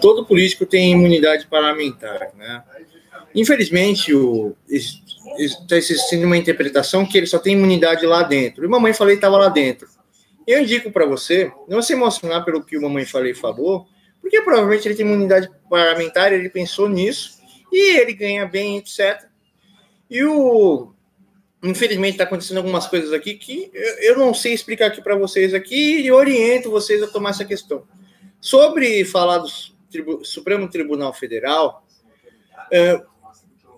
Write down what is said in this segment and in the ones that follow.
Todo político tem imunidade parlamentar, né? Infelizmente, está existindo uma interpretação que ele só tem imunidade lá dentro. E mamãe falei estava lá dentro. Eu indico para você não se emocionar pelo que o mamãe falei falou, porque provavelmente ele tem imunidade parlamentar, ele pensou nisso, e ele ganha bem, etc. Infelizmente está acontecendo algumas coisas aqui que eu não sei explicar aqui para vocês aqui e oriento vocês a tomar essa questão. Sobre falar do Supremo Tribunal Federal,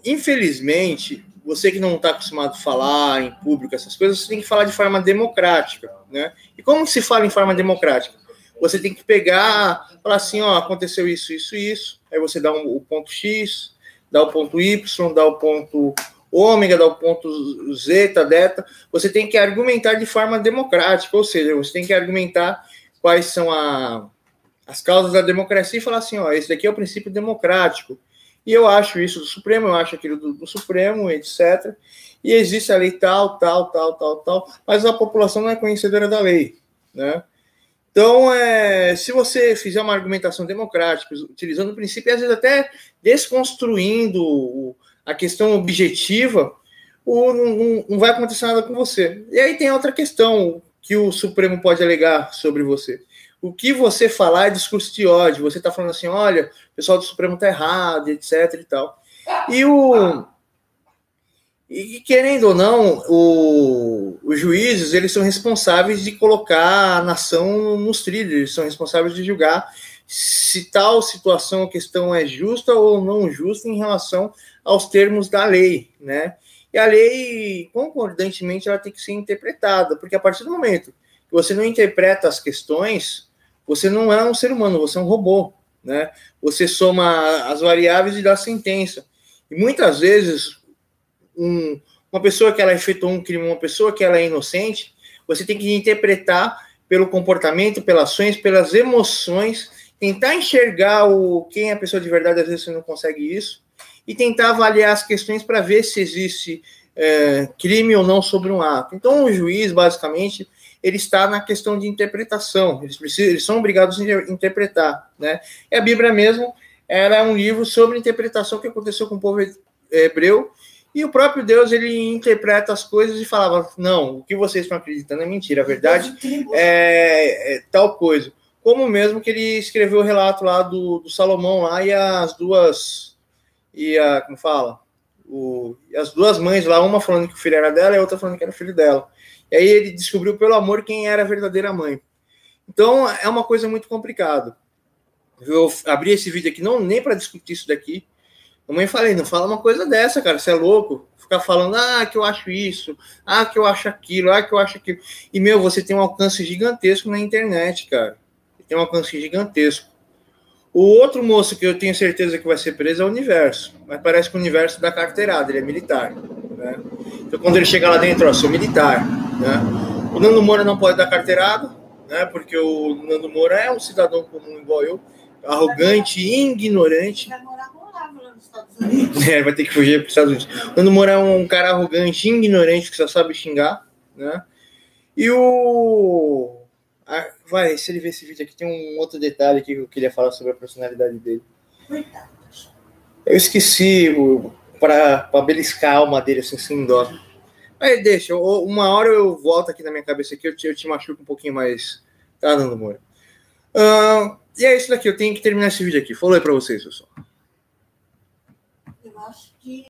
infelizmente, você que não está acostumado a falar em público essas coisas, você tem que falar de forma democrática, né? E como se fala em forma democrática? Você tem que pegar, falar assim, ó, aconteceu isso, isso, isso, aí você dá o ponto X, dá o ponto Y, dá o ponto ômega, dá o ponto zeta, delta, você tem que argumentar de forma democrática, ou seja, você tem que argumentar quais são as causas da democracia e falar assim, ó, esse daqui é o princípio democrático. E eu acho isso do Supremo, eu acho aquilo do Supremo, etc. E existe a lei tal, mas a população não é conhecedora da lei, né? Então, se você fizer uma argumentação democrática, utilizando o princípio, e às vezes até desconstruindo a questão objetiva, não vai acontecer nada com você. E aí tem outra questão que o Supremo pode alegar sobre você. O que você falar é discurso de ódio. Você está falando assim, olha, o pessoal do Supremo está errado, etc. e tal. E querendo ou não, os juízes, eles são responsáveis de colocar a nação nos trilhos, eles são responsáveis de julgar se tal situação, a questão é justa ou não justa em relação aos termos da lei, né? E a lei, concordantemente, ela tem que ser interpretada, porque a partir do momento que você não interpreta as questões, você não é um ser humano, você é um robô, né? Você soma as variáveis e dá sentença. E muitas vezes, uma pessoa que ela efetuou um crime, uma pessoa que ela é inocente, você tem que interpretar pelo comportamento, pelas ações, pelas emoções, tentar enxergar quem é a pessoa de verdade, às vezes você não consegue isso, e tentar avaliar as questões para ver se existe crime ou não sobre um ato. Então, o juiz, basicamente, ele está na questão de interpretação, eles são obrigados a interpretar, né? E a Bíblia mesmo, ela é um livro sobre interpretação que aconteceu com o povo hebreu, e o próprio Deus, ele interpreta as coisas e falava, não, o que vocês estão acreditando é mentira, a verdade é tal coisa. Como mesmo que ele escreveu o relato lá do Salomão lá, e as duas, como fala? As duas mães lá, uma falando que o filho era dela e a outra falando que era filho dela. E aí ele descobriu pelo amor quem era a verdadeira mãe. Então, é uma coisa muito complicada. Eu abri esse vídeo aqui, não nem para discutir isso daqui. A mãe falei, não fala uma coisa dessa, cara, você é louco. Ficar falando, que eu acho isso, que eu acho aquilo, que eu acho aquilo. E, você tem um alcance gigantesco na internet, cara. Tem um alcance gigantesco. O outro moço que eu tenho certeza que vai ser preso é o Universo. Mas parece que o Universo dá carteirada, ele é militar, né? Então, quando ele chega lá dentro, sou militar, né? O Nando Moura não pode dar carteirada, né? Porque o Nando Moura é um cidadão comum igual eu, arrogante e ignorante. Vai ter que fugir para os Estados Unidos. O Nando Moura é um cara arrogante, ignorante, que só sabe xingar, né? E se ele ver esse vídeo aqui, tem um outro detalhe aqui que eu queria falar sobre a personalidade dele. Eu esqueci para beliscar a alma dele assim, sem dó. Mas deixa, uma hora eu volto aqui na minha cabeça aqui, eu te machuco um pouquinho mais, tá, Nando Moura? E é isso daqui, eu tenho que terminar esse vídeo aqui. Falei para vocês, pessoal. Eu acho que